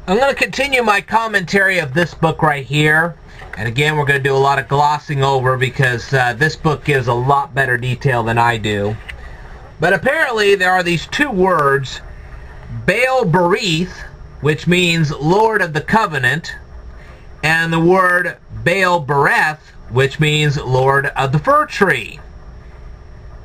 I'm going to continue my commentary of this book right here. And again, we're going to do a lot of glossing over because this book gives a lot better detail than I do. But apparently there are these two words, Baal Berith, which means Lord of the Covenant, and the word Baal Bereth, which means Lord of the Fir Tree.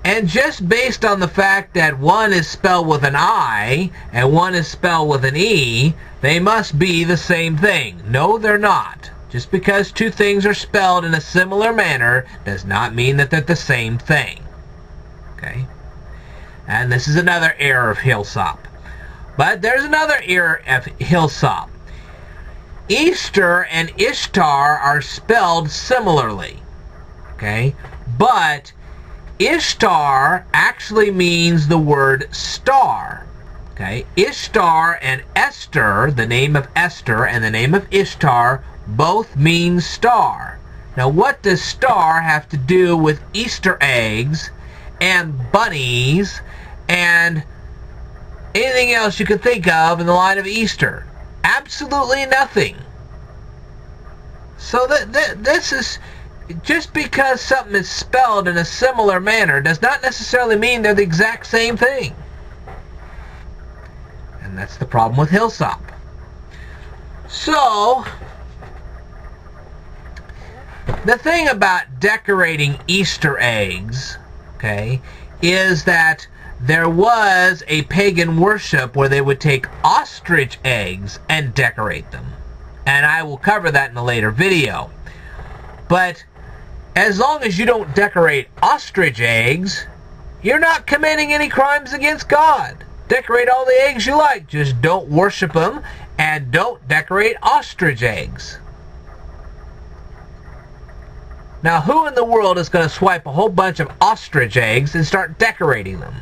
And just based on the fact that one is spelled with an I and one is spelled with an E, they must be the same thing. No, they're not. Just because two things are spelled in a similar manner does not mean that they're the same thing. Okay? And this is another error of Hillsop. But there's another error of Hillsop. Easter and Ishtar are spelled similarly. Okay? But Ishtar actually means the word star. Okay? Ishtar and Esther, the name of Esther and the name of Ishtar, both mean star. Now what does star have to do with Easter eggs and bunnies and anything else you could think of in the line of Easter? Absolutely nothing. So this is, just because something is spelled in a similar manner does not necessarily mean they're the exact same thing. And that's the problem with Hillsop. So, the thing about decorating Easter eggs, okay, is that there was a pagan worship where they would take ostrich eggs and decorate them. And I will cover that in a later video. But as long as you don't decorate ostrich eggs, you're not committing any crimes against God. Decorate all the eggs you like. Just don't worship them and don't decorate ostrich eggs. Now, who in the world is going to swipe a whole bunch of ostrich eggs and start decorating them?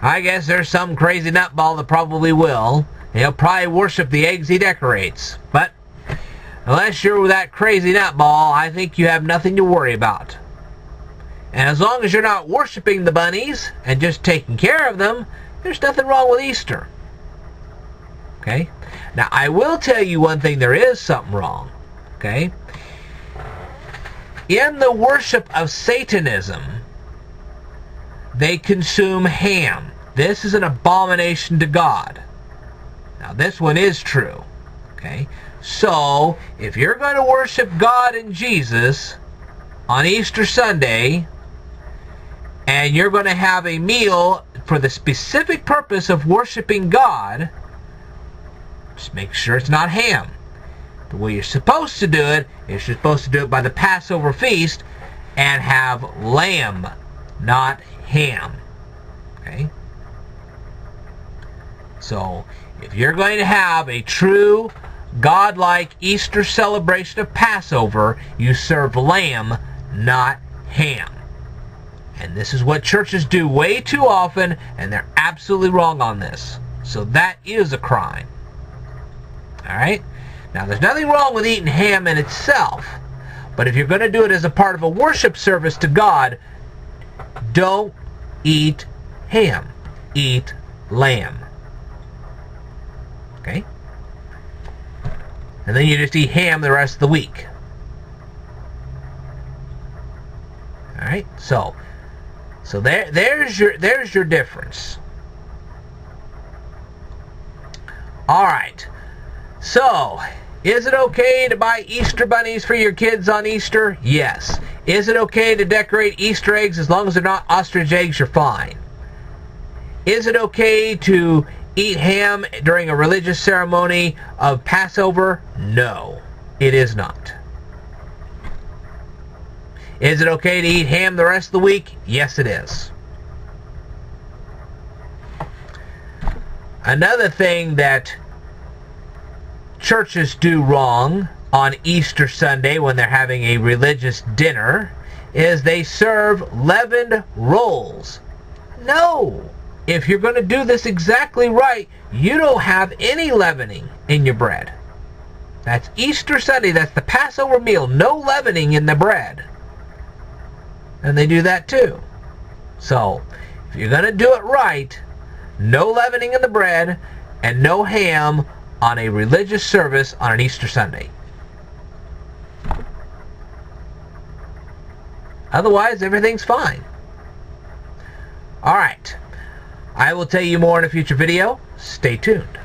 I guess there's some crazy nutball that probably will. He'll probably worship the eggs he decorates. But unless you're that crazy nutball, I think you have nothing to worry about. And as long as you're not worshiping the bunnies and just taking care of them, there's nothing wrong with Easter. Okay? Now, I will tell you one thing, there is something wrong. Okay? In the worship of Satanism, they consume ham. This is an abomination to God. Now, this one is true. Okay? So, if you're going to worship God and Jesus on Easter Sunday, and you're going to have a meal for the specific purpose of worshiping God, just make sure it's not ham. The way you're supposed to do it is you're supposed to do it by the Passover feast and have lamb, not ham. Okay? So, if you're going to have a true God-like Easter celebration of Passover, you serve lamb, not ham. And this is what churches do way too often, and they're absolutely wrong on this. So that is a crime. Alright? Now, there's nothing wrong with eating ham in itself, but if you're going to do it as a part of a worship service to God, don't eat ham. Eat lamb. Okay? And then you just eat ham the rest of the week. Alright? So there's your difference. Alright. So, is it okay to buy Easter bunnies for your kids on Easter? Yes. Is it okay to decorate Easter eggs as long as they're not ostrich eggs? You're fine. Is it okay to eat ham during a religious ceremony of Passover? No, it is not. Is it okay to eat ham the rest of the week? Yes, it is. Another thing that churches do wrong on Easter Sunday when they're having a religious dinner is they serve leavened rolls. No! If you're going to do this exactly right, you don't have any leavening in your bread. That's Easter Sunday. That's the Passover meal. No leavening in the bread. And they do that too. So, if you're going to do it right, no leavening in the bread, and no ham on a religious service on an Easter Sunday. Otherwise, everything's fine. Alright. I will tell you more in a future video. Stay tuned.